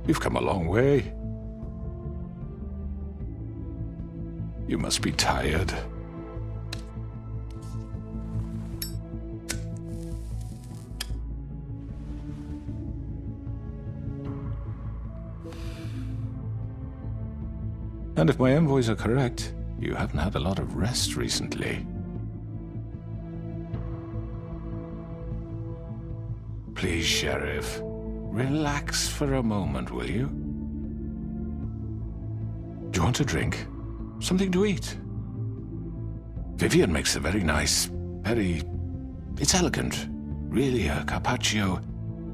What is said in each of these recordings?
You've come a long way. You must be tired. And if my envoys are correct, you haven't had a lot of rest recently. Please, Sheriff, relax for a moment, will you? Do you want a drink? Something to eat? Vivian makes a very nice, it's elegant. Really a carpaccio.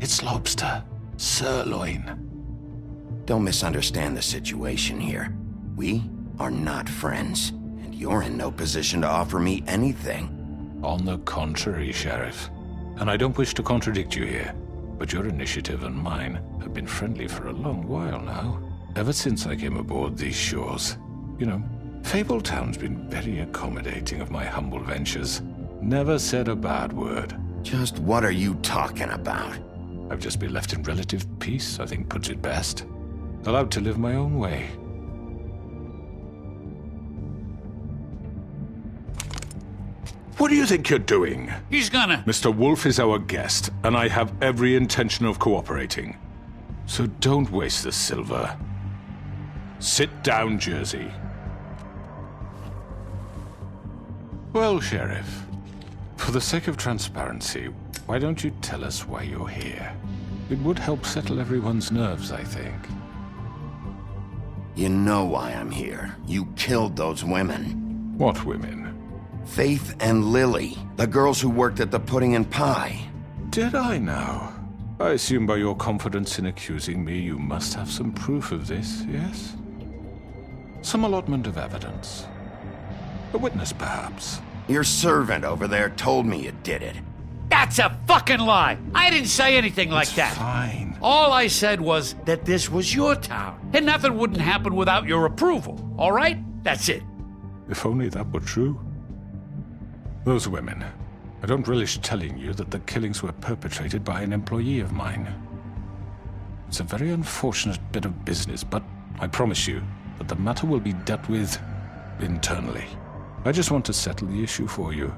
It's lobster, sirloin. Don't misunderstand the situation here. We are not friends, and you're in no position to offer me anything. On the contrary, Sheriff. And I don't wish to contradict you here, but your initiative and mine have been friendly for a long while now. Ever since I came aboard these shores. You know, Fabletown's been very accommodating of my humble ventures. Never said a bad word. Just what are you talking about? I've just been left in relative peace, I think puts it best. Allowed to live my own way. What do you think you're doing? He's gonna... Mr. Wolf is our guest, and I have every intention of cooperating. So don't waste the silver. Sit down, Jersey. Well, Sheriff, for the sake of transparency, why don't you tell us why you're here? It would help settle everyone's nerves, I think. You know why I'm here. You killed those women. What women? Faith and Lily, the girls who worked at the Pudding and Pie. Did I now? I assume by your confidence in accusing me, you must have some proof of this, yes? Some allotment of evidence. A witness, perhaps. Your servant over there told me you did it. That's a fucking lie! I didn't say anything like that. Fine. All I said was that this was your town, and nothing wouldn't happen without your approval, all right? That's it. If only that were true. Those women. I don't relish telling you that the killings were perpetrated by an employee of mine. It's a very unfortunate bit of business, but I promise you that the matter will be dealt with internally. I just want to settle the issue for you,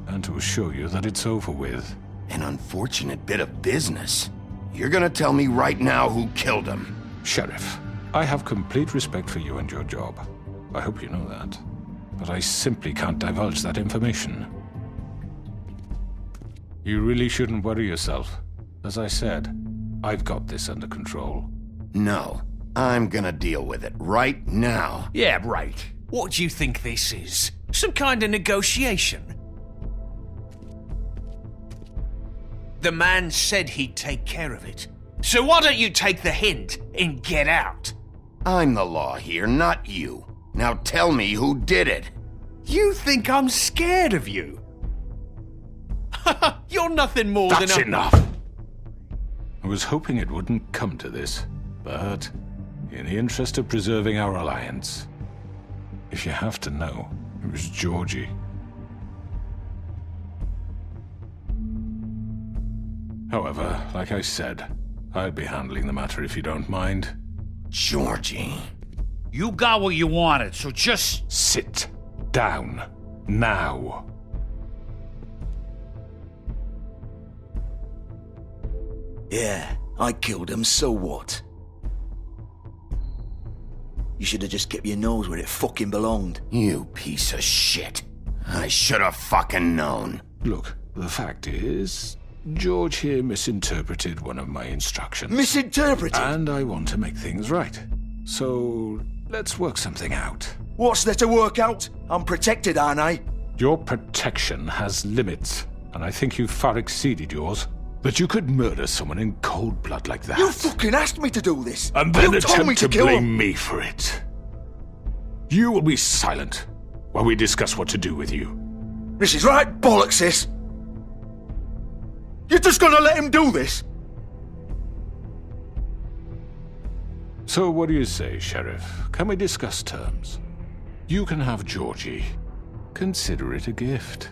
and to assure you that it's over with. An unfortunate bit of business? You're gonna tell me right now who killed him? Sheriff, I have complete respect for you and your job. I hope you know that. But I simply can't divulge that information. You really shouldn't worry yourself. As I said, I've got this under control. No, I'm gonna deal with it right now. Yeah, right. What do you think this is? Some kind of negotiation? The man said he'd take care of it. So why don't you take the hint and get out? I'm the law here, not you. Now tell me who did it. You think I'm scared of you? You're nothing more than That's a... enough! I was hoping it wouldn't come to this, but in the interest of preserving our alliance, if you have to know, it was Georgie. However, like I said, I'd be handling the matter if you don't mind. Georgie. You got what you wanted, so just... Sit down. Now. Yeah, I killed him, so what? You should have just kept your nose where it fucking belonged. You piece of shit. I should have fucking known. Look, the fact is, George here misinterpreted one of my instructions. Misinterpreted? And I want to make things right. So, let's work something out. What's there to work out? I'm protected, aren't I? Your protection has limits, and I think you've far exceeded yours. That you could murder someone in cold blood like that. You fucking asked me to do this! And then you told me attempt to kill blame him. me for it. You will be silent while we discuss what to do with you. This is right bollocks, this! You're just gonna let him do this? So what do you say, Sheriff? Can we discuss terms? You can have Georgie. Consider it a gift,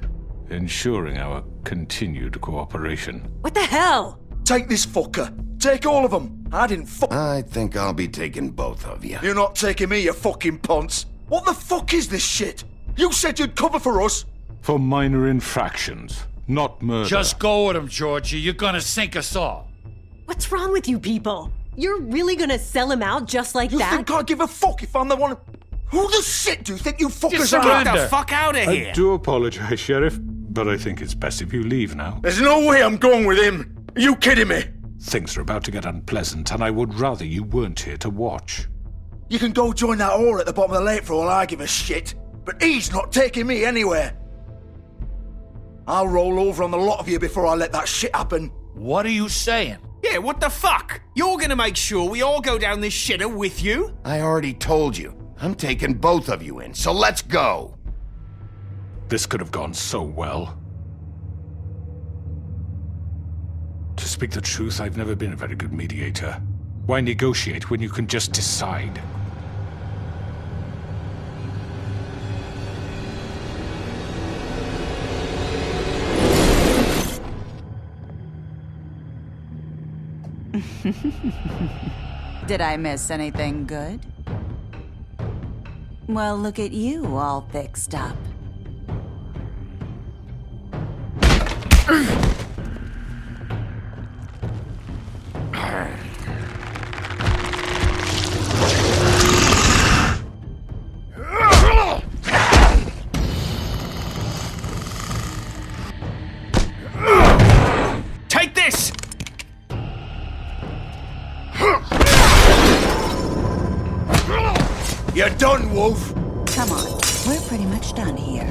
ensuring our continued cooperation. What the hell? Take this fucker. Take all of them. I didn't I think I'll be taking both of you. You're not taking me, you fucking ponce. What the fuck is this shit? You said you'd cover for us. For minor infractions, not murder. Just go with him, Georgie. You're gonna sink us all. What's wrong with you people? You're really gonna sell him out just like You that? think I give a fuck if I'm the one? Who the shit do you think you fuckers Just are? surrender. Get the fuck out of I here! do apologize, Sheriff, but I think it's best if you leave now. There's no way I'm going with him. Are you kidding me? Things are about to get unpleasant, and I would rather you weren't here to watch. You can go join that whore at the bottom of the lake for all I give a shit. But he's not taking me anywhere. I'll roll over on the lot of you before I let that shit happen. What are you saying? Yeah, what the fuck? You're gonna make sure we all go down this shitter with you? I already told you. I'm taking both of you in, so let's go. This could have gone so well. To speak the truth, I've never been a very good mediator. Why negotiate when you can just decide? Did I miss anything good? Well, look at you, all fixed up. Take this! You're done, Wolf. Come on, we're pretty much done here.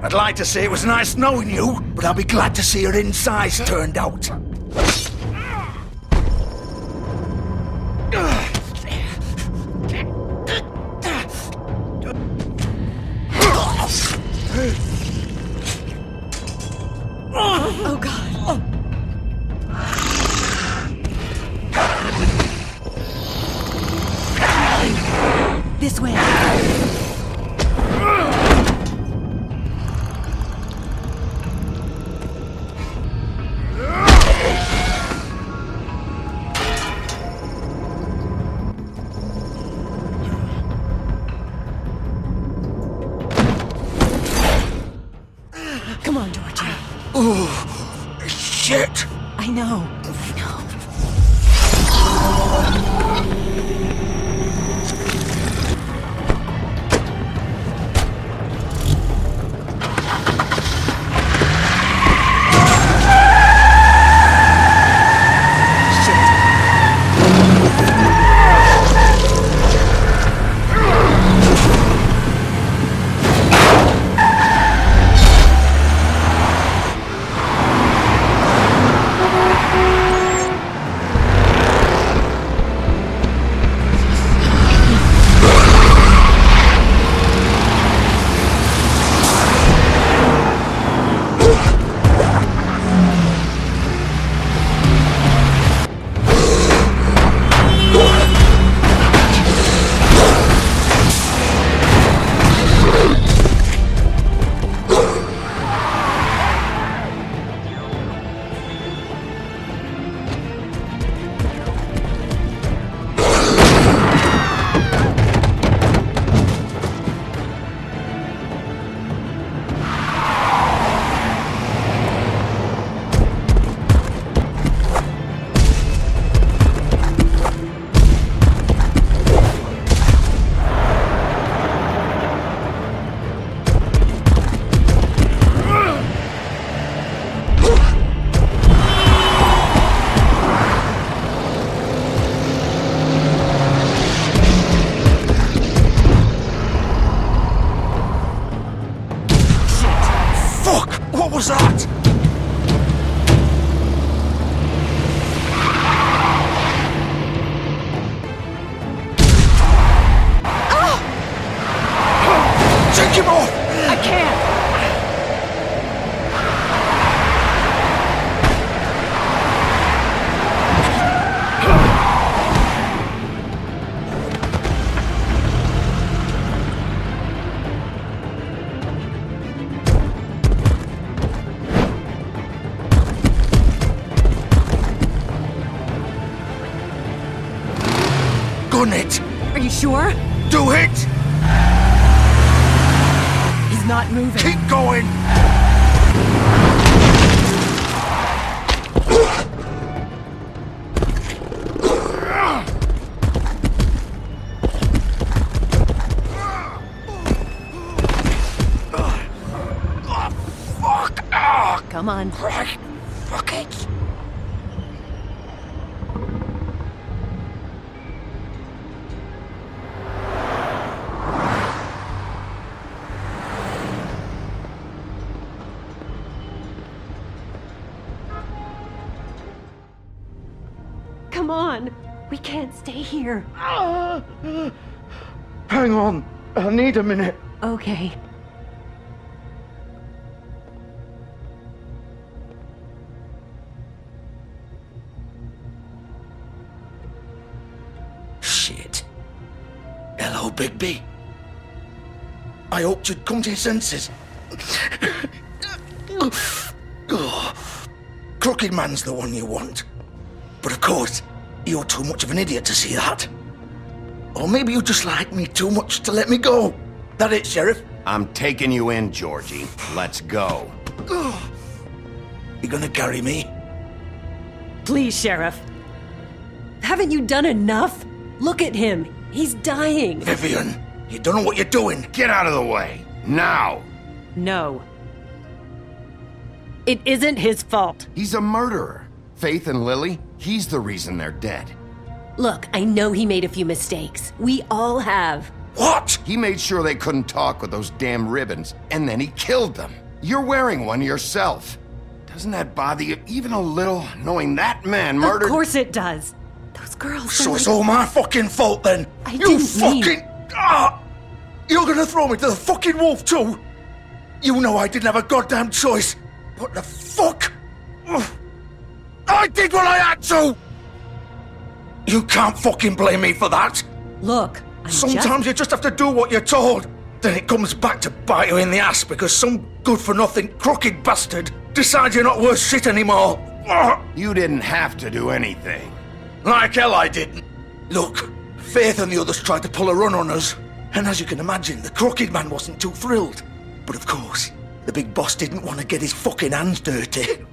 I'd like to say it was nice knowing you, but I'll be glad to see your insides turned out. Oh God. This way. Come on, Georgie. Shit! I know. What was that? Take him off! I can't. gun it! Are you sure? Do it! He's not moving. Keep going! Come on. Right. Fuck it. Come on. We can't stay here. Hang on. I need a minute. Okay. Shit. Hello, Bigby. I hoped you'd come to your senses. Crooked Man's the one you want. But of course, you're too much of an idiot to see that. Or maybe you just like me too much to let me go. That it, Sheriff? I'm taking you in, Georgie. Let's go. You gonna carry me? Please, Sheriff. Haven't you done enough? Look at him. He's dying. Vivian, you don't know what you're doing. Get out of the way. Now. No. It isn't his fault. He's a murderer. Faith and Lily, he's the reason they're dead. Look, I know he made a few mistakes. We all have. What? He made sure they couldn't talk with those damn ribbons, and then he killed them. You're wearing one yourself. Doesn't that bother you even a little, knowing that man murdered... Of course it does. Those girls So are it's like... all my fucking fault then? I You didn't mean- fucking... Ah! You're gonna throw me to the fucking wolf too? You know I didn't have a goddamn choice. What the fuck? Ugh. I did what I had to! You can't fucking blame me for that. Look, I'm Sometimes you just have to do what you're told. Then it comes back to bite you in the ass because some good-for-nothing crooked bastard decides you're not worth shit anymore. Ugh. You didn't have to do anything. Like hell I didn't. Look, Faith and the others tried to pull a run on us. And as you can imagine, the Crooked Man wasn't too thrilled. But of course, the big boss didn't want to get his fucking hands dirty.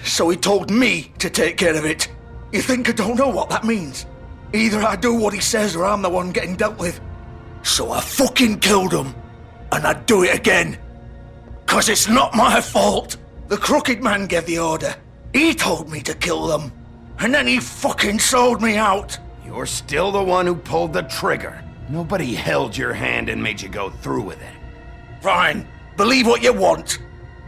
So he told me to take care of it. You think I don't know what that means? Either I do what he says or I'm the one getting dealt with. So I fucking killed him. And I'd do it again. 'Cause it's not my fault. The Crooked Man gave the order. He told me to kill them. And then he fucking sold me out. You're still the one who pulled the trigger. Nobody held your hand and made you go through with it. Fine. Believe what you want.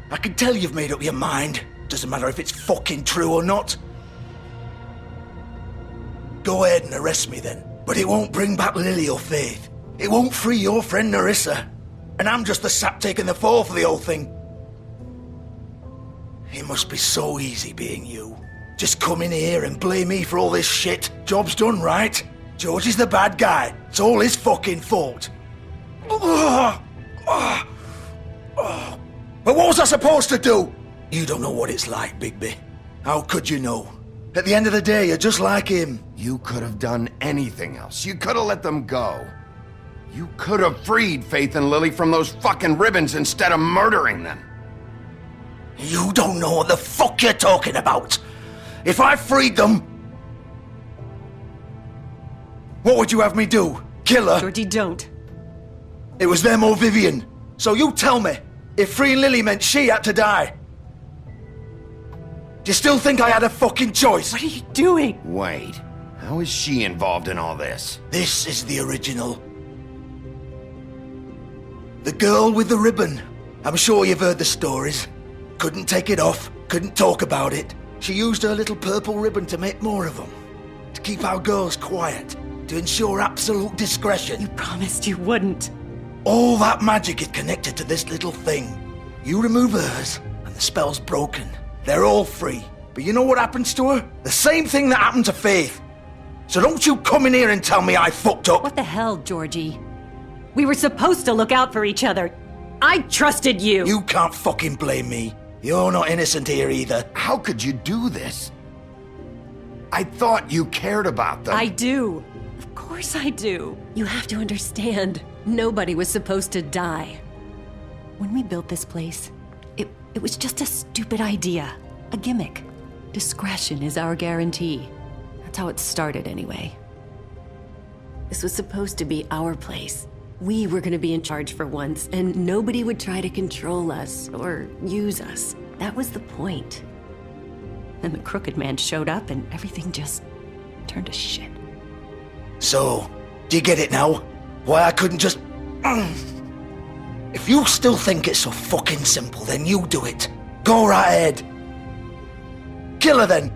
I can tell you've made up your mind. Doesn't matter if it's fucking true or not. Go ahead and arrest me then. But it won't bring back Lily or Faith. It won't free your friend Narissa. And I'm just the sap taking the fall for the whole thing. It must be so easy being you. Just come in here and blame me for all this shit. Job's done, right? George is the bad guy. It's all his fucking fault. But what was I supposed to do? You don't know what it's like, Bigby. How could you know? At the end of the day, you're just like him. You could have done anything else. You could have let them go. You could have freed Faith and Lily from those fucking ribbons instead of murdering them. You don't know what the fuck you're talking about. If I freed them... What would you have me do? Kill her? Georgie, don't. It was them or Vivian. So you tell me, if freeing Lily meant she had to die. Do you still think I had a fucking choice? What are you doing? Wait, how is she involved in all this? This is the original. The girl with the ribbon. I'm sure you've heard the stories. Couldn't take it off, couldn't talk about it. She used her little purple ribbon to make more of them. To keep our girls quiet. To ensure absolute discretion. You promised you wouldn't. All that magic is connected to this little thing. You remove hers, and the spell's broken. They're all free. But you know what happens to her? The same thing that happened to Faith. So don't you come in here and tell me I fucked up. What the hell, Georgie? We were supposed to look out for each other. I trusted you. You can't fucking blame me. You're not innocent here either. How could you do this? I thought you cared about them. I do. Of course I do. You have to understand, nobody was supposed to die. When we built this place, it was just a stupid idea. A gimmick. Discretion is our guarantee. That's how it started anyway. This was supposed to be our place. We were gonna be in charge for once, and nobody would try to control us or use us. That was the point. Then the Crooked Man showed up and everything just turned to shit. So, do you get it now? Why I couldn't just... If you still think it's so fucking simple, then you do it. Go right ahead. Kill her then.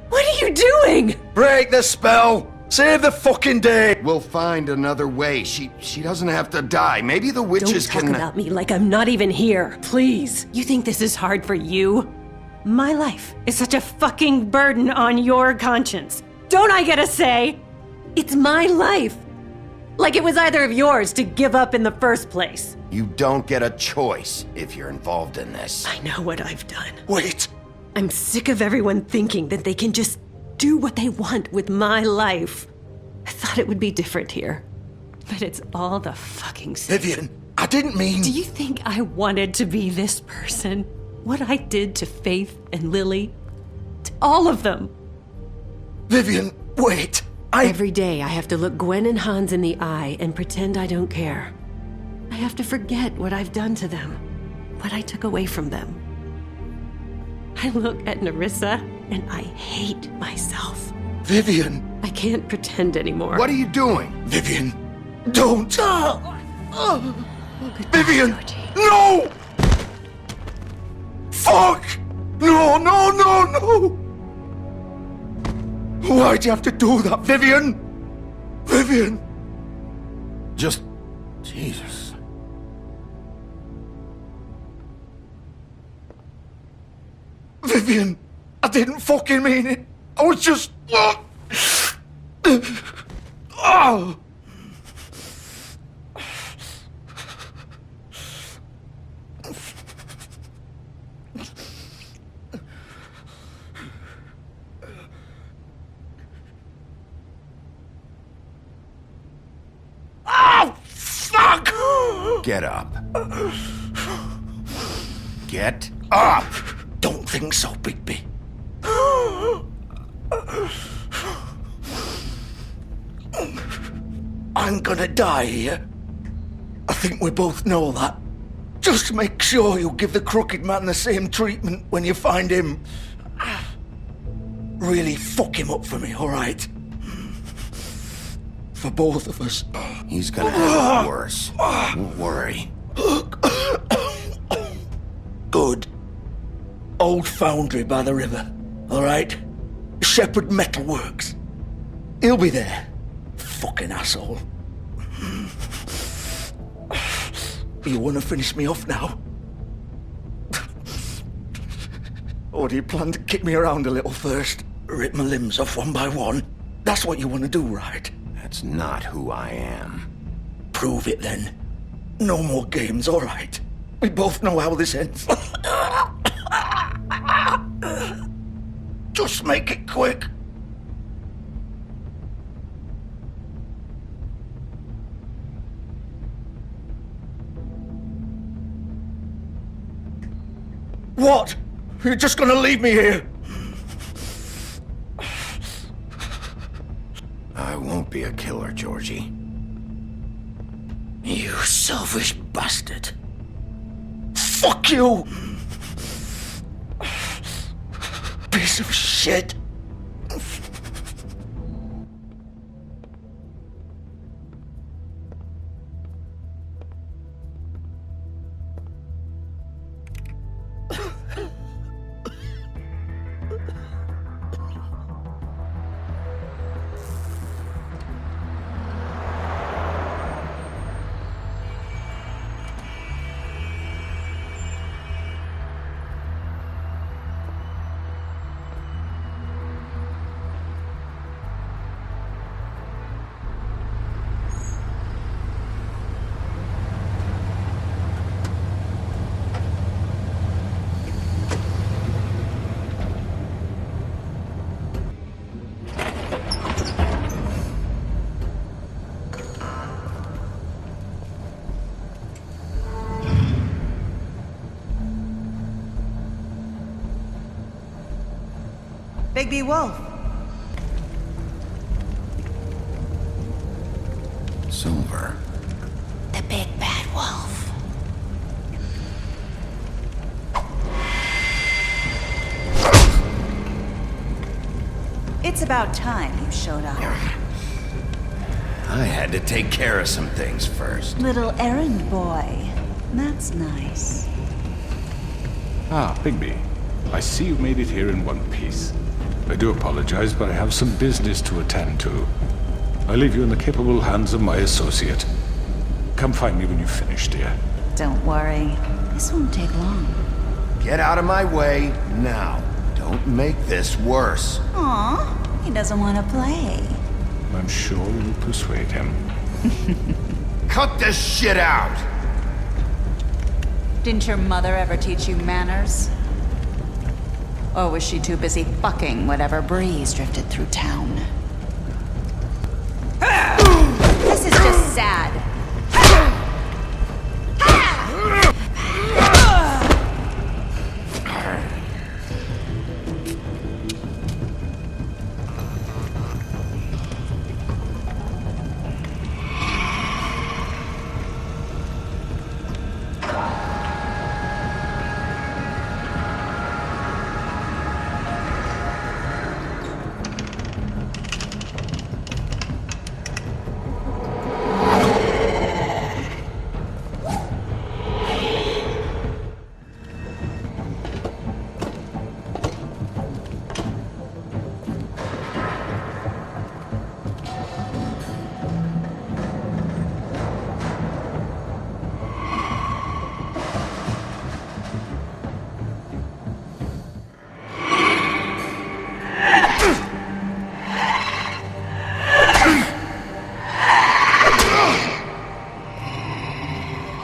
What are you doing? Break the spell. Save the fucking day. We'll find another way. She doesn't have to die. Maybe the Don't witches talk can... about me like I'm not even here. Please. You think this is hard for you? My life is such a fucking burden on your conscience. Don't I get a say? It's my life. Like it was either of yours to give up in the first place. You don't get a choice if you're involved in this. I know what I've done. Wait. I'm sick of everyone thinking that they can just do what they want with my life. I thought it would be different here. But it's all the fucking same. Vivian, I didn't mean... Do you think I wanted to be this person? What I did to Faith and Lily? To all of them. Vivian, wait. Every day I have to look Gwen and Hans in the eye and pretend I don't care. I have to forget what I've done to them, what I took away from them. I look at Nerissa and I hate myself. Vivian. I can't pretend anymore. What are you doing? Vivian, don't. Vivian, Georgie. no! Fuck! No, no, no, no! Why'd you have to do that, Vivian? Vivian! Just... Jesus. Vivian, I didn't fucking mean it. I was just... Oh! Fuck! Get up. Get up! Don't think so, Bigby. I'm gonna die here. I think we both know that. Just make sure you give the Crooked Man the same treatment when you find him. Really fuck him up for me, alright? For both of us. He's gonna have it worse. Don't worry. Good. Old foundry by the river, alright? Shepherd Metalworks. He'll be there. Fucking asshole. You wanna finish me off now? Or do you plan to kick me around a little first? Rip my limbs off one by one? That's what you wanna do, right? That's not who I am. Prove it then. No more games, alright? We both know how this ends. Just make it quick. What? You're just gonna leave me here? I won't be a killer, Georgie. You selfish bastard. Fuck you! Piece of shit. Bigby Wolf. Silver. The big bad wolf. It's about time you showed up. I had to take care of some things first. Little errand boy. That's nice. Ah, Bigby. I see you made it here in one piece. I do apologize, but I have some business to attend to. I leave you in the capable hands of my associate. Come find me when you've finished, dear. Don't worry. This won't take long. Get out of my way now. Don't make this worse. Aw, he doesn't want to play. I'm sure you'll persuade him. Cut this shit out! Didn't your mother ever teach you manners? Or was she too busy fucking whatever breeze drifted through town? This is just sad.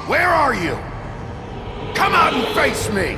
Where are you? Come out and face me!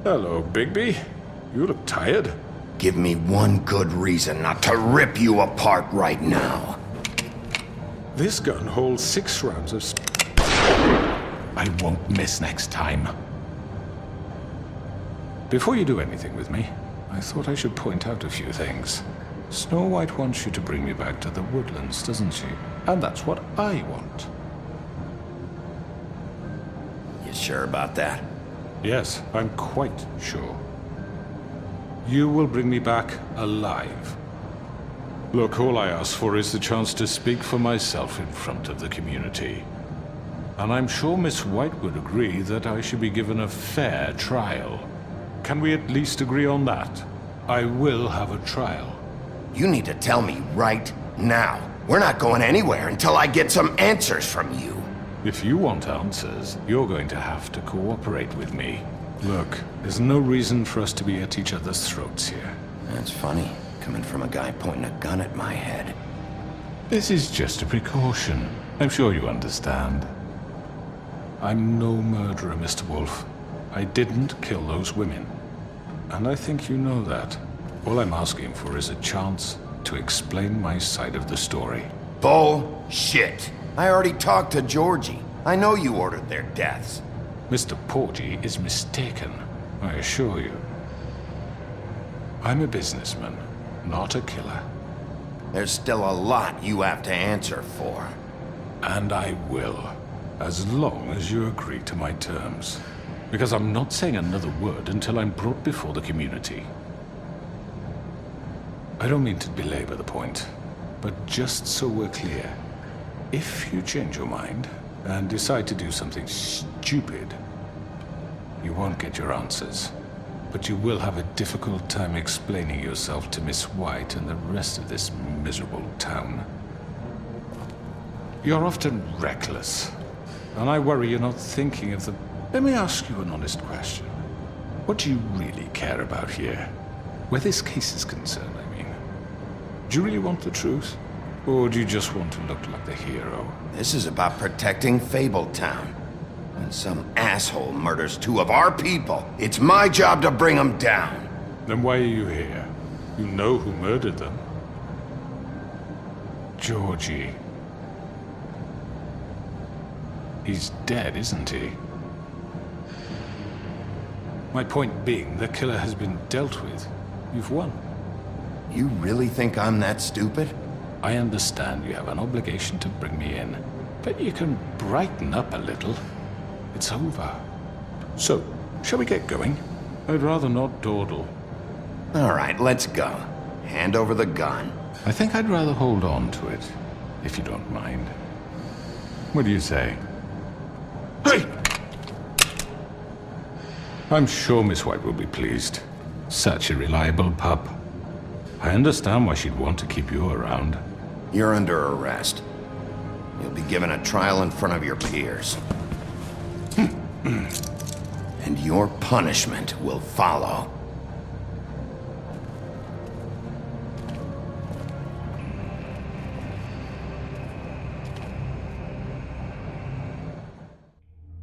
Hello, Bigby. You look tired. Give me one good reason not to rip you apart right now. This gun holds 6 rounds of I won't miss next time. Before you do anything with me, I thought I should point out a few things. Snow White wants you to bring me back to the woodlands, doesn't she? And that's what I want. You sure about that? Yes, I'm quite sure. You will bring me back alive. Look, all I ask for is the chance to speak for myself in front of the community. And I'm sure Miss White would agree that I should be given a fair trial. Can we at least agree on that? I will have a trial. You need to tell me right now. We're not going anywhere until I get some answers from you. If you want answers, you're going to have to cooperate with me. Look, there's no reason for us to be at each other's throats here. That's funny, coming from a guy pointing a gun at my head. This is just a precaution. I'm sure you understand. I'm no murderer, Mr. Wolf. I didn't kill those women. And I think you know that. All I'm asking for is a chance to explain my side of the story. Bullshit. I already talked to Georgie. I know you ordered their deaths. Mr. Porgy is mistaken, I assure you. I'm a businessman, not a killer. There's still a lot you have to answer for. And I will, as long as you agree to my terms. Because I'm not saying another word until I'm brought before the community. I don't mean to belabor the point, but just so we're clear, if you change your mind and decide to do something stupid, you won't get your answers. But you will have a difficult time explaining yourself to Miss White and the rest of this miserable town. You're often reckless, and I worry you're not thinking of the... Let me ask you an honest question. What do you really care about here? Where this case is concerned, I mean. Do you really want the truth? Or do you just want to look like the hero? This is about protecting Fabletown. When some asshole murders 2 of our people, it's my job to bring them down. Then why are you here? You know who murdered them. Georgie. He's dead, isn't he? My point being, the killer has been dealt with. You've won. You really think I'm that stupid? I understand you have an obligation to bring me in, but you can brighten up a little. It's over. So, shall we get going? I'd rather not dawdle. All right, let's go. Hand over the gun. I think I'd rather hold on to it, if you don't mind. What do you say? Hey! I'm sure Miss White will be pleased. Such a reliable pup. I understand why she'd want to keep you around. You're under arrest. You'll be given a trial in front of your peers. And your punishment will follow.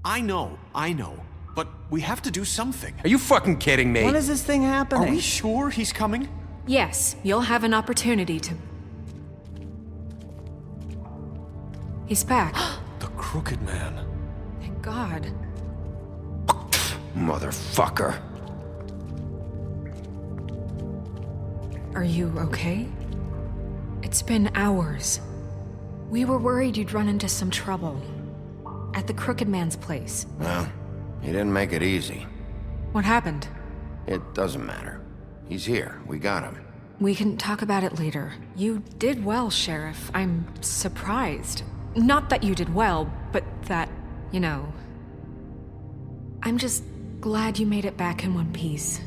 I know. But we have to do something. Are you fucking kidding me? When is this thing happening? Are we sure he's coming? Yes, you'll have an opportunity to... He's back. The Crooked Man. Thank God. Motherfucker. Are you okay? It's been hours. We were worried you'd run into some trouble. At the Crooked Man's place. Well, he didn't make it easy. What happened? It doesn't matter. He's here. We got him. We can talk about it later. You did well, Sheriff. I'm surprised. Not that you did well, but that, you know... I'm just glad you made it back in one piece.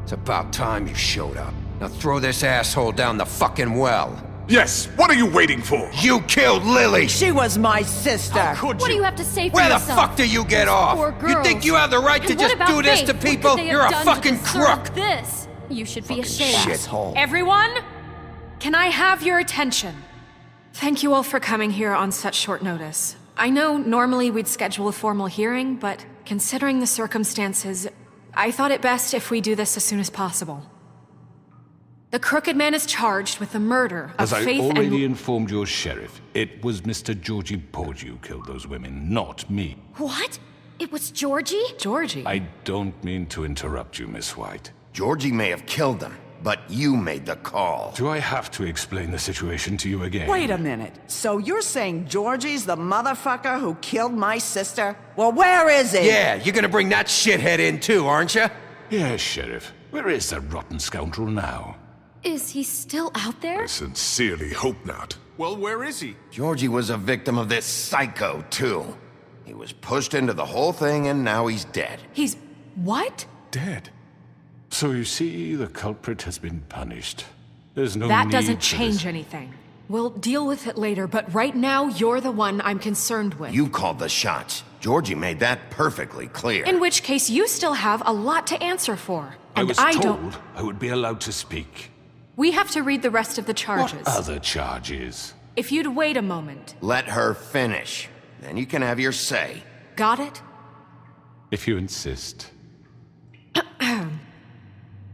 It's about time you showed up. Now throw this asshole down the fucking well. Yes, what are you waiting for? You killed Lily! She was my sister. What do you have to say for Where the yourself? fuck do you get off? Poor You girls. think you have the right to And what just about do this Faith? to What could people? they have You're a done to fucking deserve crook! This. You should be ashamed. Shithole. Everyone, can I have your attention? Thank you all for coming here on such short notice. I know normally we'd schedule a formal hearing, but considering the circumstances, I thought it best if we do this as soon as possible. The Crooked Man is charged with the murder of As I Faith already informed your sheriff, it was Mr. Georgie Porgy who killed those women, not me. What? It was Georgie? Georgie? I don't mean to interrupt you, Miss White. Georgie may have killed them, but you made the call. Do I have to explain the situation to you again? Wait a minute. So you're saying Georgie's the motherfucker who killed my sister? Well, where is he? Yeah, you're gonna bring that shithead in too, aren't you? Yes, Sheriff. Where is that rotten scoundrel now? Is he still out there? I sincerely hope not. Well, where is he? Georgie was a victim of this psycho, too. He was pushed into the whole thing, and now he's dead. He's... what? Dead. So you see, the culprit has been punished. There's no That need doesn't for change this. anything. We'll deal with it later, but right now, you're the one I'm concerned with. You called the shots. Georgie made that perfectly clear. In which case, you still have a lot to answer for. I And was I told don't... I would be allowed to speak. We have to read the rest of the charges. What other charges? If you'd wait a moment. Let her finish. Then you can have your say. Got it? If you insist.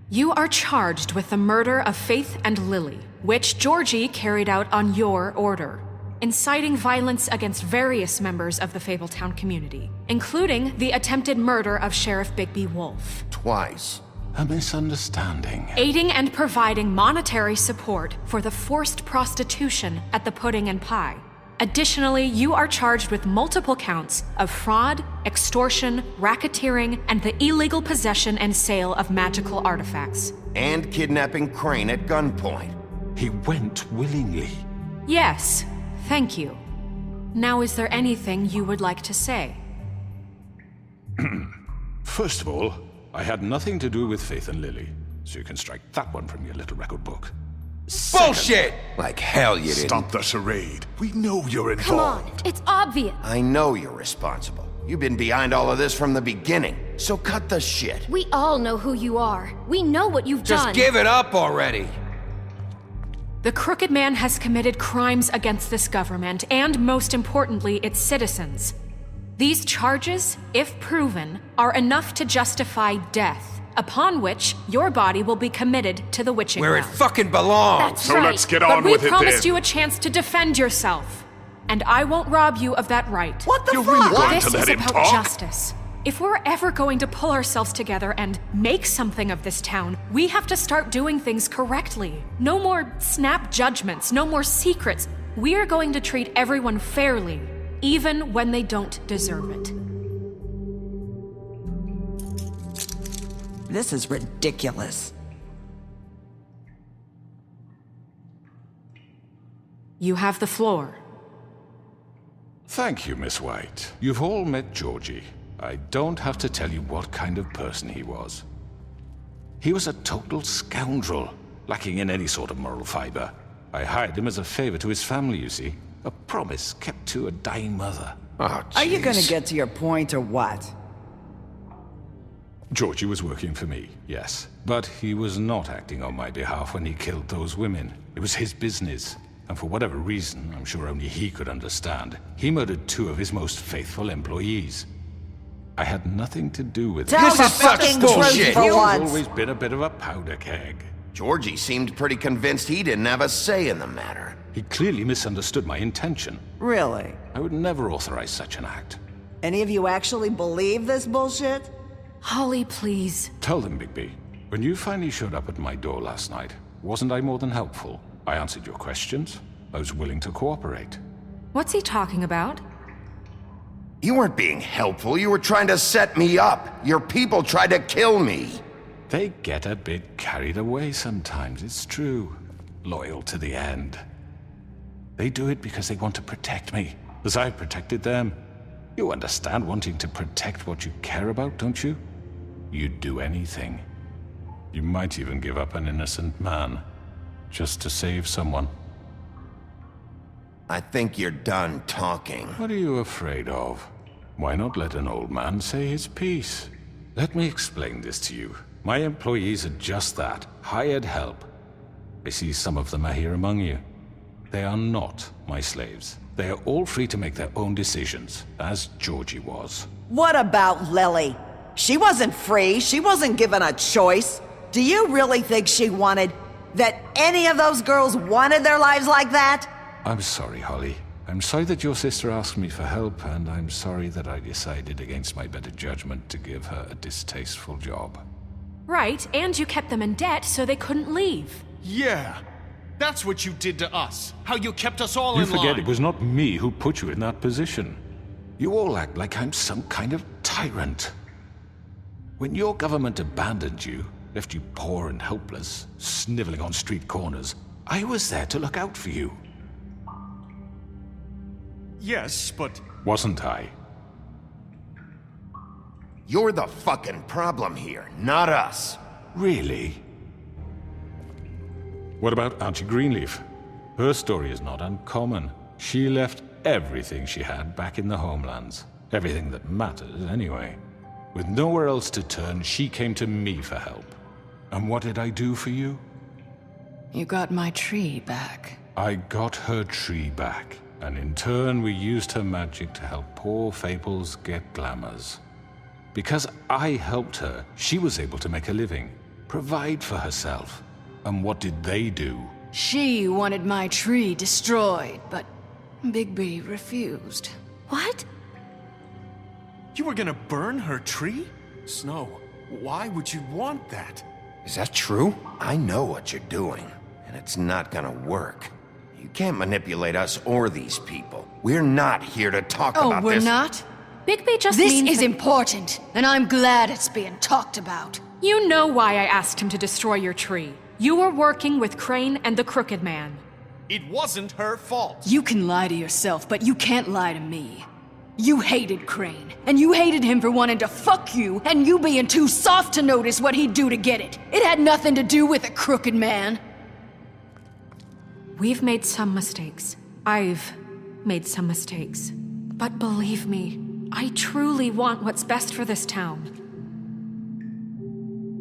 You are charged with the murder of Faith and Lily, which Georgie carried out on your order, inciting violence against various members of the Fabletown community, including the attempted murder of Sheriff Bigby Wolf. Twice. A misunderstanding. Aiding and providing monetary support for the forced prostitution at the Pudding and Pie. Additionally, you are charged with multiple counts of fraud, extortion, racketeering, and the illegal possession and sale of magical artifacts. And kidnapping Crane at gunpoint. He went willingly. Yes, thank you. Now, is there anything you would like to say? First of all, I had nothing to do with Faith and Lily, so you can strike that one from your little record book. Bullshit! Like hell you didn't. Stop the charade. We know you're Come involved. on, it's obvious. I know you're responsible. You've been behind all of this from the beginning. So cut the shit. We all know who you are. We know what you've Just done. give it up already. The Crooked Man has committed crimes against this government and, most importantly, its citizens. These charges, if proven, are enough to justify death, upon which your body will be committed to the witching Where it well. fucking belongs. That's So right. let's get But on we with it promised then. you a chance to defend yourself, and I won't rob you of that right. What the You're fuck? really going This to let is him about talk? justice. If we're ever going to pull ourselves together and make something of this town, we have to start doing things correctly. No more snap judgments, no more secrets. We are going to treat everyone fairly, even when they don't deserve it. This is ridiculous. You have the floor. Thank you, Miss White. You've all met Georgie. I don't have to tell you what kind of person he was. He was a total scoundrel, lacking in any sort of moral fiber. I hired him as a favor to his family, you see. A promise kept to a dying mother. Oh, Are you gonna jeez. get to your point or what? Georgie was working for me, yes. But he was not acting on my behalf when he killed those women. It was his business. And for whatever reason, I'm sure only he could understand, he murdered 2 of his most faithful employees. I had nothing to do with it. Tell This the is such fucking bullshit. truth for He's once. always been a bit of a powder keg. Georgie seemed pretty convinced he didn't have a say in the matter. He clearly misunderstood my intention. Really? I would never authorize such an act. Any of you actually believe this bullshit? Holly, please. Tell them, Bigby. When you finally showed up at my door last night, wasn't I more than helpful? I answered your questions. I was willing to cooperate. What's he talking about? You weren't being helpful. You were trying to set me up. Your people tried to kill me. They get a bit carried away sometimes, it's true. Loyal to the end. They do it because they want to protect me, as I've protected them. You understand wanting to protect what you care about, don't you? You'd do anything. You might even give up an innocent man, just to save someone. I think you're done talking. What are you afraid of? Why not let an old man say his piece? Let me explain this to you. My employees are just that, hired help. I see some of them are here among you. They are not my slaves. They are all free to make their own decisions, as Georgie was. What about Lily? She wasn't free. She wasn't given a choice. Do you really think she wanted... that any of those girls wanted their lives like that? I'm sorry, Holly. I'm sorry that your sister asked me for help, and I'm sorry that I decided against my better judgment to give her a distasteful job. Right, and you kept them in debt so they couldn't leave. Yeah. That's what you did to us. How you kept us all You in line. forget it was not me who put you in that position. You all act like I'm some kind of tyrant. When your government abandoned you, left you poor and helpless, sniveling on street corners, I was there to look out for you. Yes, but... Wasn't I? You're the fucking problem here, not us. Really? What about Auntie Greenleaf? Her story is not uncommon. She left everything she had back in the homelands. Everything that mattered, anyway. With nowhere else to turn, she came to me for help. And what did I do for you? You got my tree back. I got her tree back, and in turn we used her magic to help poor Fables get glamours. Because I helped her, she was able to make a living, provide for herself. And what did they do? She wanted my tree destroyed, but Bigby refused. What? You were gonna burn her tree? Snow, why would you want that? Is that true? I know what you're doing, and it's not gonna work. You can't manipulate us or these people. We're not here to talk about this. Oh, we're not? Bigby just This means is that- important, and I'm glad it's being talked about. You know why I asked him to destroy your tree. You were working with Crane and the Crooked Man. It wasn't her fault. You can lie to yourself, but you can't lie to me. You hated Crane, and you hated him for wanting to fuck you, and you being too soft to notice what he'd do to get it. It had nothing to do with a Crooked Man. We've made some mistakes. I've made some mistakes. But believe me, I truly want what's best for this town.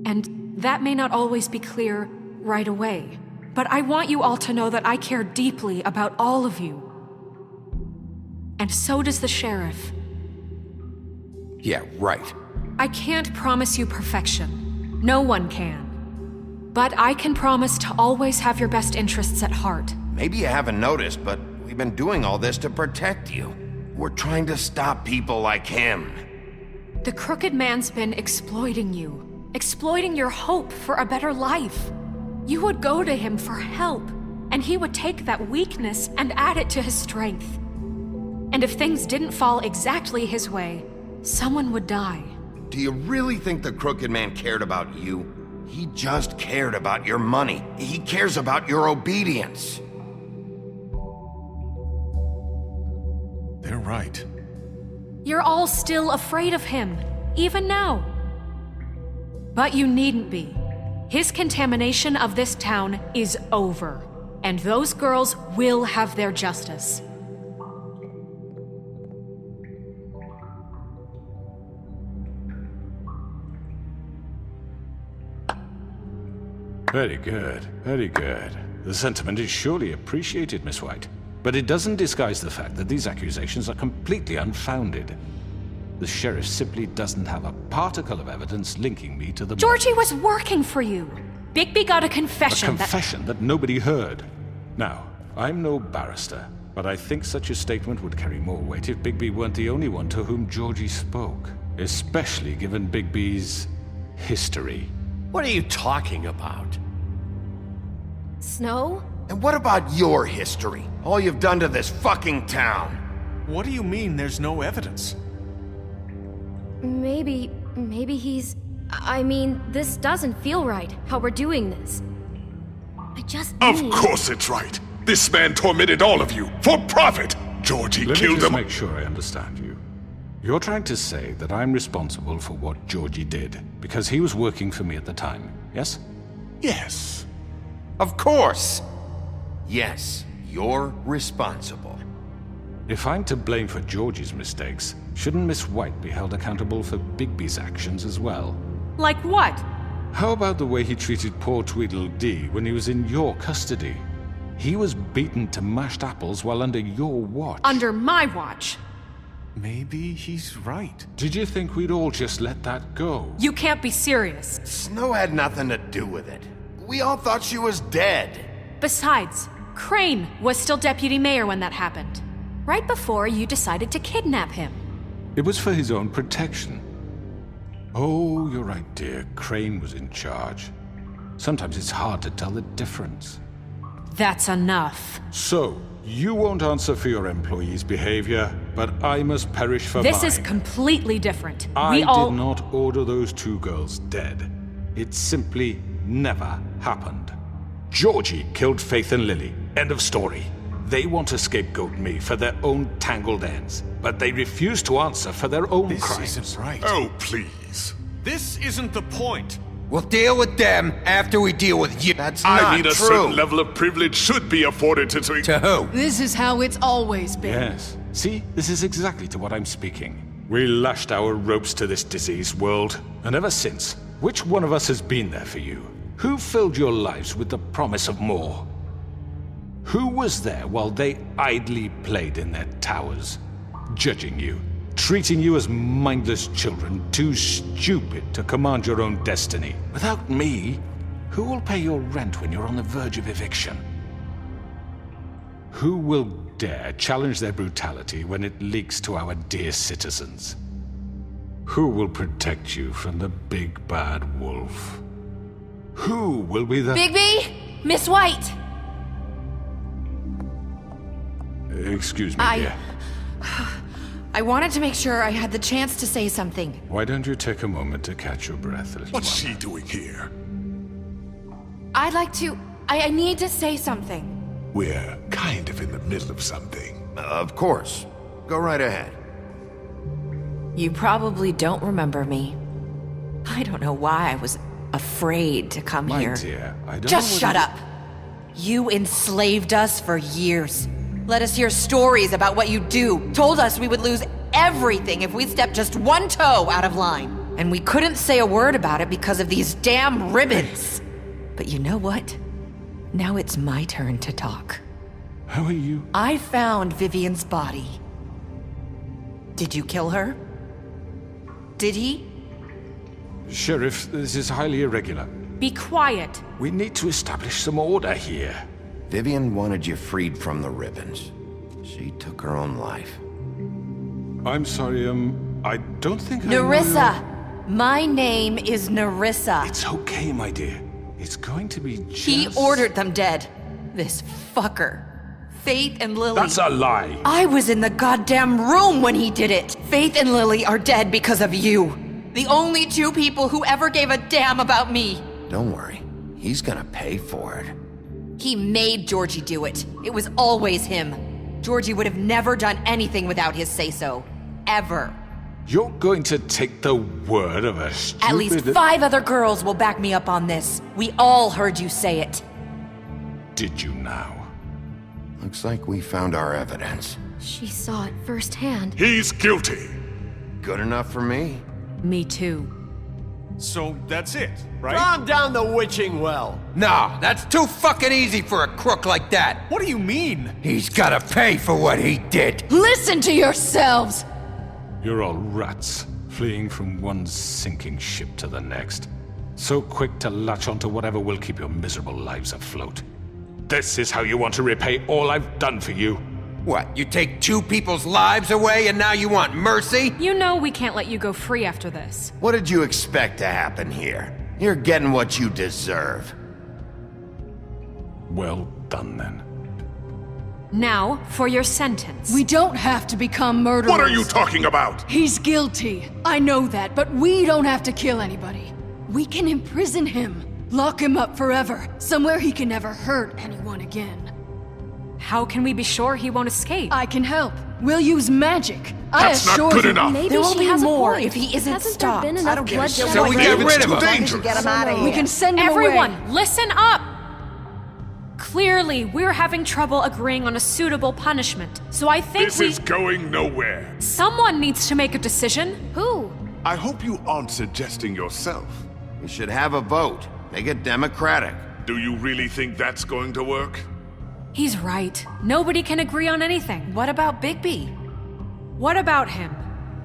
And that may not always be clear right away, but I want you all to know that I care deeply about all of you. And so does the sheriff. Yeah, right. I can't promise you perfection. No one can. But I can promise to always have your best interests at heart. Maybe you haven't noticed, but we've been doing all this to protect you. We're trying to stop people like him. The Crooked Man's been exploiting you, exploiting your hope for a better life. You would go to him for help, and he would take that weakness and add it to his strength. And if things didn't fall exactly his way, someone would die. Do you really think the Crooked Man cared about you? He just cared about your money. He cares about your obedience. They're right. You're all still afraid of him, even now. But you needn't be. His contamination of this town is over, and those girls will have their justice. Very good, very good. The sentiment is surely appreciated, Miss White. But it doesn't disguise the fact that these accusations are completely unfounded. The sheriff simply doesn't have a particle of evidence linking me to the Georgie was working for you. Bigby got a confession that nobody heard. Now, I'm no barrister, but I think such a statement would carry more weight if Bigby weren't the only one to whom Georgie spoke. Especially given Bigby's history. What are you talking about? Snow? And what about your history? All you've done to this fucking town. What do you mean there's no evidence? Maybe he's... I mean, this doesn't feel right, how we're doing this. I just Of need... course it's right. This man tormented all of you for profit. Georgie Let me killed just them. make sure I understand you. You're trying to say that I'm responsible for what Georgie did, because he was working for me at the time, yes? Yes. Of course. Yes, you're responsible. If I'm to blame for Georgie's mistakes, shouldn't Miss White be held accountable for Bigby's actions as well? Like what? How about the way he treated poor Tweedledee when he was in your custody? He was beaten to mashed apples while under your watch. Under my watch. Maybe he's right. Did you think we'd all just let that go? You can't be serious. Snow had nothing to do with it. We all thought she was dead. Besides, Crane was still deputy mayor when that happened. Right before you decided to kidnap him. It was for his own protection. Oh, you're right, dear. Crane was in charge. Sometimes it's hard to tell the difference. That's enough. So, you won't answer for your employees' behavior, but I must perish for mine. This is completely different. I did not order those two girls dead. It simply never happened. Georgie killed Faith and Lily. End of story. They want to scapegoat me for their own tangled ends, but they refuse to answer for their own crimes. This isn't right. Oh, please. This isn't the point. We'll deal with them after we deal with you. That's I not mean, a true. certain level of privilege should be afforded to... To who? This is how it's always been. Yes. See, this is exactly to what I'm speaking. We lashed our ropes to this diseased world, and ever since, which one of us has been there for you? Who filled your lives with the promise of more? Who was there while they idly played in their towers, judging you, treating you as mindless children, too stupid to command your own destiny? Without me, who will pay your rent when you're on the verge of eviction? Who will dare challenge their brutality when it leaks to our dear citizens? Who will protect you from the big bad wolf? Who will be the... Bigby! Miss White! Excuse me, dear. I wanted to make sure I had the chance to say something. Why don't you take a moment to catch your breath a little What's while? she doing here? I'd like to... I need to say something. We're kind of in the middle of something. Of course. Go right ahead. You probably don't remember me. I don't know why I was afraid to come My here. dear, I don't Just know shut what up. You enslaved us for years. Let us hear stories about what you do. Told us we would lose everything if we stepped just one toe out of line. And we couldn't say a word about it because of these damn ribbons. But you know what? Now it's my turn to talk. How are you? I found Vivian's body. Did you kill her? Did he? Sheriff, this is highly irregular. Be quiet. We need to establish some order here. Vivian wanted you freed from the ribbons. She took her own life. I'm sorry, I don't think I know Nerissa! My name is Nerissa. It's okay, my dear. It's going to be just... He ordered them dead. This fucker. Faith and Lily. That's a lie. I was in the goddamn room when he did it. Faith and Lily are dead because of you. The only two people who ever gave a damn about me. Don't worry. He's gonna pay for it. He made Georgie do it. It was always him. Georgie would have never done anything without his say-so. Ever. You're going to take the word of a stupid... At least 5 other girls will back me up on this. We all heard you say it. Did you now? Looks like we found our evidence. She saw it firsthand. He's guilty. Good enough for me. Me too. So that's it, right? Calm down the witching well. No, that's too fucking easy for a crook like that. What do you mean? He's gotta pay for what he did. Listen to yourselves! You're all rats, fleeing from one sinking ship to the next. So quick to latch onto whatever will keep your miserable lives afloat. This is how you want to repay all I've done for you? What, you take 2 people's lives away and now you want mercy? You know we can't let you go free after this. What did you expect to happen here? You're getting what you deserve. Well done, then. Now, for your sentence. We don't have to become murderers. What are you talking about? He's guilty. I know that, but we don't have to kill anybody. We can imprison him. Lock him up forever. Somewhere he can never hurt anyone again. How can we be sure he won't escape? I can help. We'll use magic. That's I assure not good you. enough. Maybe There will she be has more a point. if he isn't Hasn't stopped. there been I enough don't give a bloodshed shit. So we already? get rid of It's him. too dangerous. Get him out of here. We can send him Everyone, away. listen up! Clearly, we're having trouble agreeing on a suitable punishment. So I think This is going nowhere. someone needs to make a decision. Who? I hope you aren't suggesting yourself. We should have a vote. Make it democratic. Do you really think that's going to work? He's right. Nobody can agree on anything. What about Bigby? What about him?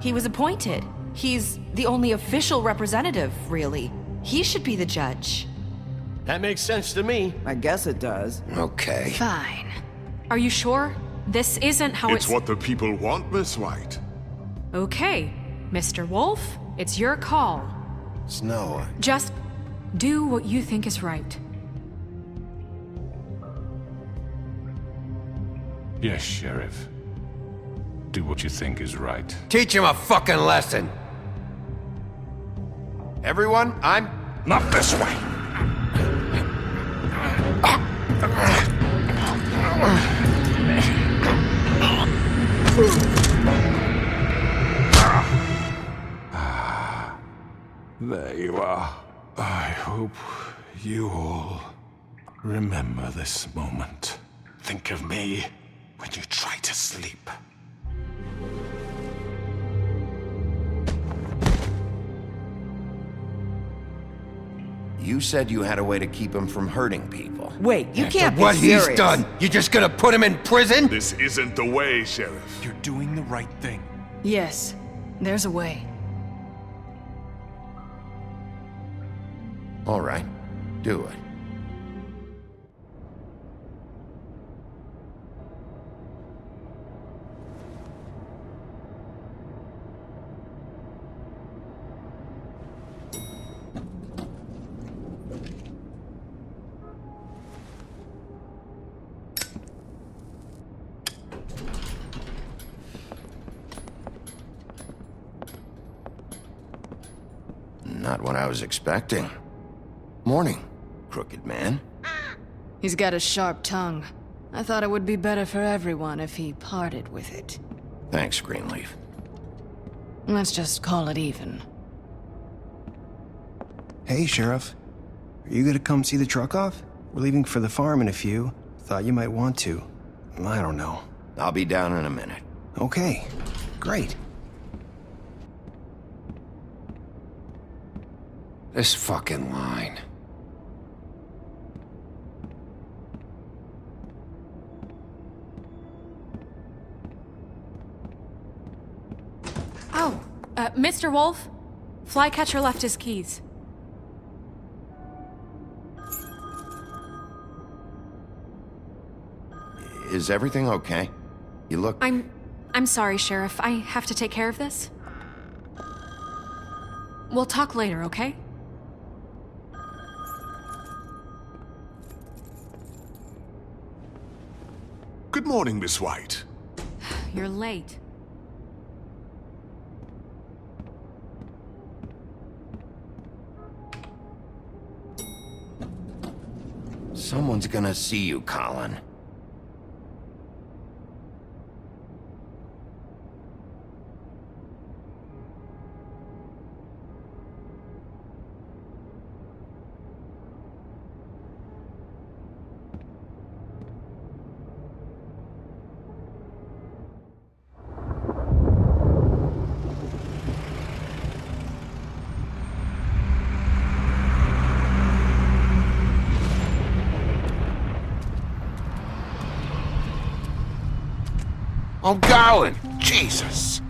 He was appointed. He's the only official representative, really. He should be the judge. That makes sense to me. I guess it does. Okay. Fine. Are you sure? This isn't how It's what the people want, Miss White. Okay, Mr. Wolf, it's your call. Snow. Just do what you think is right. Yes, Sheriff. Do what you think is right. Teach him a fucking lesson. Everyone, I'm... Not this way! There you are. I hope you all remember this moment. Think of me when you try to sleep. You said you had a way to keep him from hurting people. Wait, you can't be What serious. he's done, you just gonna put him in prison? This isn't the way, Sheriff. You're doing the right thing. Yes, there's a way. All right, do it. Not what I was expecting. Morning, crooked man. He's got a sharp tongue. I thought it would be better for everyone if he parted with it. Thanks, Greenleaf. Let's just call it even. Hey, Sheriff. Are you gonna come see the truck off? We're leaving for the farm in a few. Thought you might want to. I don't know. I'll be down in a minute. Okay, great. This fucking line. Oh, Mr. Wolf? Flycatcher left his keys. Is everything okay? You look... I'm sorry, Sheriff. I have to take care of this. We'll talk later, okay? Good morning, Miss White. You're late. Someone's gonna see you, Colin. I'm going! Jesus!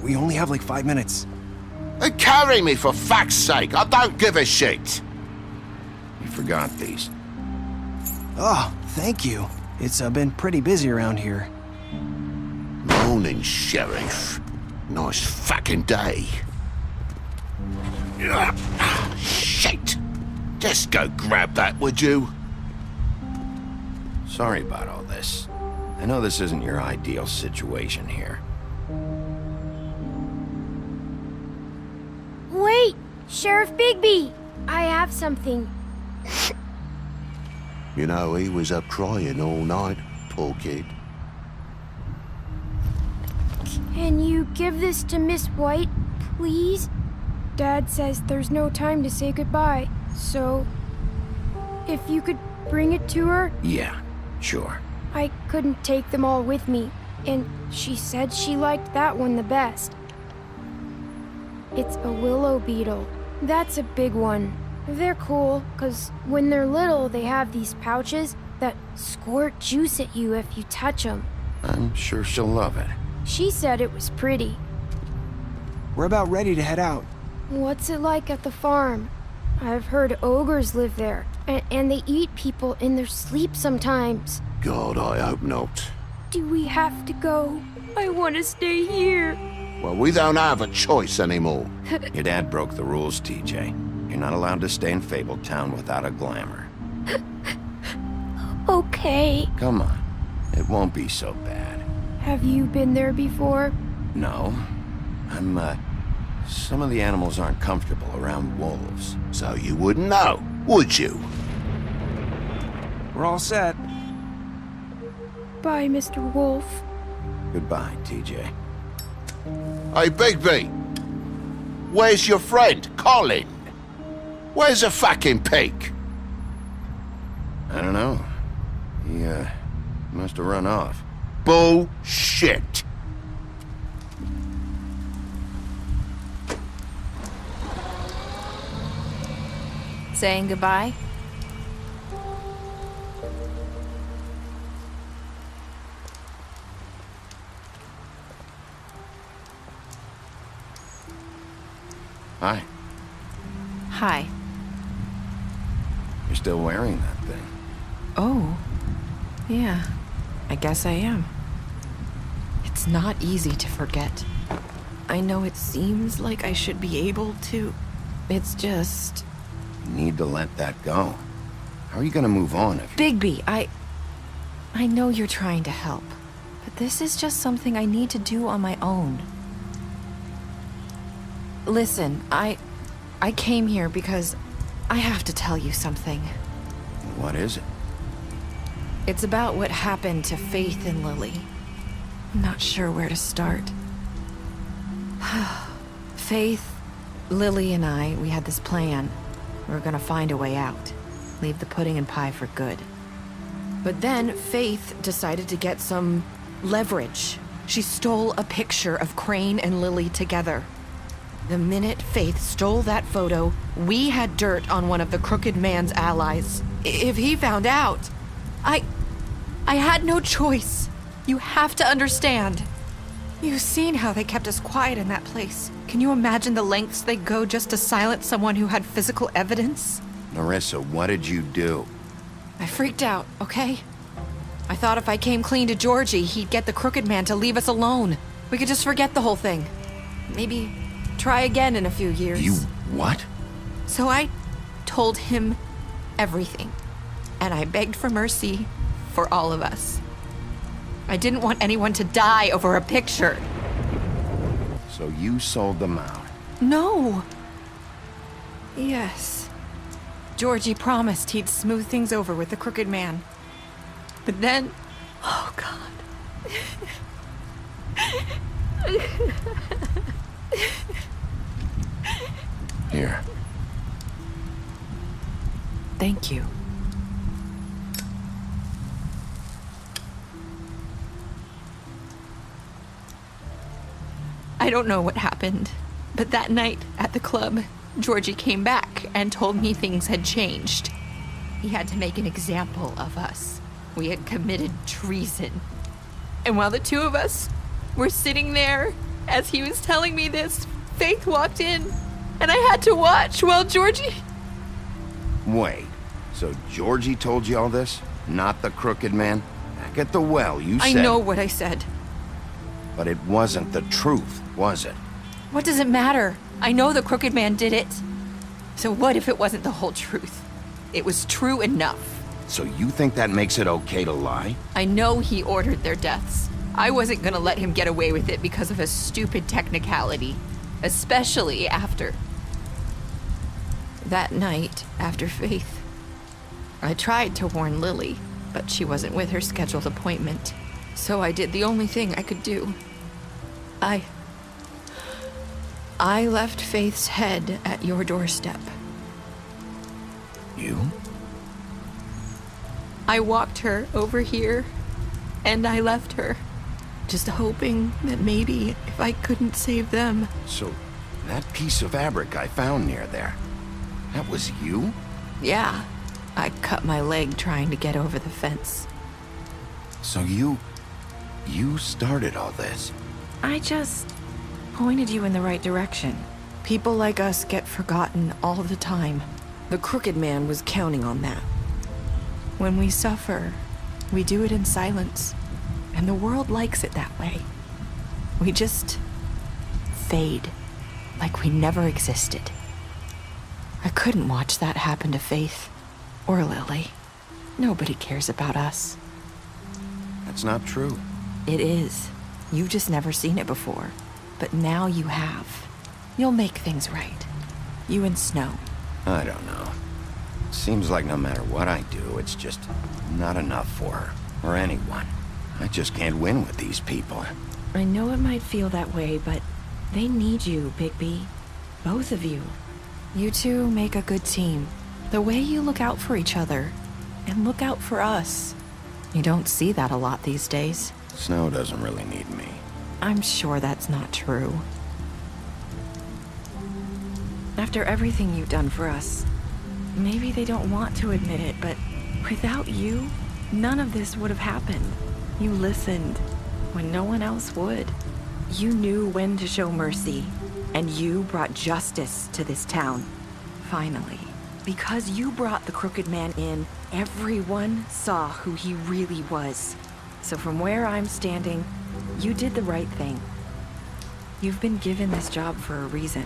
We only have like 5 minutes. Carry me, for fuck's sake! I don't give a shit! You forgot these. Oh, thank you. It's been pretty busy around here. Morning, Sheriff. Nice fucking day. Shit! Just go grab that, would you? Sorry about all this. I know this isn't your ideal situation here. Wait! Sheriff Bigby! I have something. You know, he was up crying all night, poor kid. Can you give this to Miss White, please? Dad says there's no time to say goodbye, so... if you could bring it to her? Yeah, sure. I couldn't take them all with me, and she said she liked that one the best. It's a willow beetle. That's a big one. They're cool, 'cause when they're little, they have these pouches that squirt juice at you if you touch them. I'm sure she'll love it. She said it was pretty. We're about ready to head out. What's it like at the farm? I've heard ogres live there, and they eat people in their sleep sometimes. God, I hope not. Do we have to go? I want to stay here. Well, we don't have a choice anymore. Your dad broke the rules, TJ. You're not allowed to stay in Fabletown without a glamour. Okay. Come on. It won't be so bad. Have you been there before? No. Some of the animals aren't comfortable around wolves. So you wouldn't know, would you? We're all set. Bye, Mr. Wolf. Goodbye, TJ. Hey, Bigby. Where's your friend, Colin? Where's the fucking pig? I don't know. He, must have run off. Bullshit. Saying goodbye? Hi. Hi. You're still wearing that thing. Oh. Yeah. I guess I am. It's not easy to forget. I know it seems like I should be able to. It's just... You need to let that go. How are you gonna move on if... Bigby, I know you're trying to help, but this is just something I need to do on my own. Listen, I came here because I have to tell you something. What is it? It's about what happened to Faith and Lily. I'm not sure where to start. Faith, Lily, and I, we had this plan. We were gonna find a way out. Leave the pudding and pie for good. But then Faith decided to get some leverage. She stole a picture of Crane and Lily together. The minute Faith stole that photo, we had dirt on one of the Crooked Man's allies. If he found out, I had no choice. You have to understand. You've seen how they kept us quiet in that place. Can you imagine the lengths they go just to silence someone who had physical evidence? Narissa, what did you do? I freaked out, okay? I thought if I came clean to Georgie, he'd get the Crooked Man to leave us alone. We could just forget the whole thing. Maybe try again in a few years. You what? So I told him everything. And I begged for mercy for all of us. I didn't want anyone to die over a picture. So you sold them out? No. Yes. Georgie promised he'd smooth things over with the Crooked Man. But then... Oh, God. Here. Thank you. I don't know what happened, but that night at the club, Georgie came back and told me things had changed. He had to make an example of us. We had committed treason. And while the two of us were sitting there, as he was telling me this, Faith walked in, and I had to watch while Georgie... Wait, so Georgie told you all this? Not the Crooked Man? Back at the well, you said... I know what I said. But it wasn't the truth, was it? What does it matter? I know the Crooked Man did it. So what if it wasn't the whole truth? It was true enough. So you think that makes it okay to lie? I know he ordered their deaths. I wasn't gonna let him get away with it because of a stupid technicality. Especially after... That night, after Faith, I tried to warn Lily, but she wasn't with her scheduled appointment. So I did the only thing I could do. I left Faith's head at your doorstep. You? I walked her over here, and I left her, just hoping that maybe if I couldn't save them. So, that piece of fabric I found near there, That was you? Yeah, I cut my leg trying to get over the fence. So you started all this? I just pointed you in the right direction. People like us get forgotten all the time. The Crooked Man was counting on that. When we suffer, we do it in silence, and the world likes it that way. We just fade, like we never existed. I couldn't watch that happen to Faith, or Lily. Nobody cares about us. That's not true. It is. You've just never seen it before. But now you have. You'll make things right. You and Snow. I don't know. Seems like no matter what I do, it's just not enough for her, or anyone. I just can't win with these people. I know it might feel that way, but they need you, Bigby. Both of you. You two make a good team. The way you look out for each other, and look out for us. You don't see that a lot these days. Snow doesn't really need me. I'm sure that's not true. After everything you've done for us, maybe they don't want to admit it, but without you, none of this would have happened. You listened when no one else would. You knew when to show mercy, and you brought justice to this town. Finally. Because you brought the Crooked Man in, everyone saw who he really was. So from where I'm standing, you did the right thing. You've been given this job for a reason.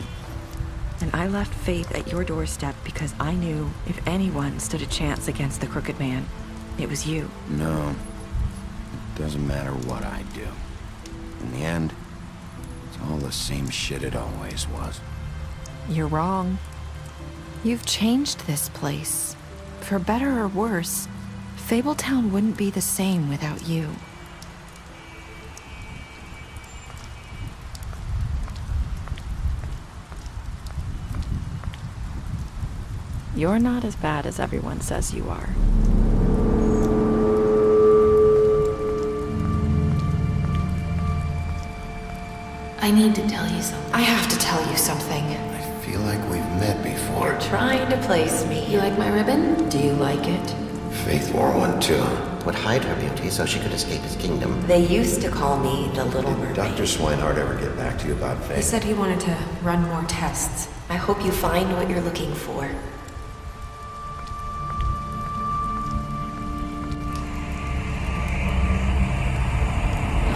And I left Faith at your doorstep because I knew if anyone stood a chance against the Crooked Man, it was you. No. It doesn't matter what I do. In the end, it's all the same shit it always was. You're wrong. You've changed this place. For better or worse, Fabletown wouldn't be the same without you. You're not as bad as everyone says you are. I need to tell you something. I have to tell you something. I feel like we've met before. You're trying to place me. You like my ribbon? Do you like it? Faith wore one too. Would hide her beauty so she could escape his kingdom. They used to call me the Little Mermaid. Dr. Swinehart ever get back to you about Faith? He said he wanted to run more tests. I hope you find what you're looking for.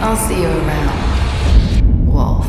I'll see you around, Wolf.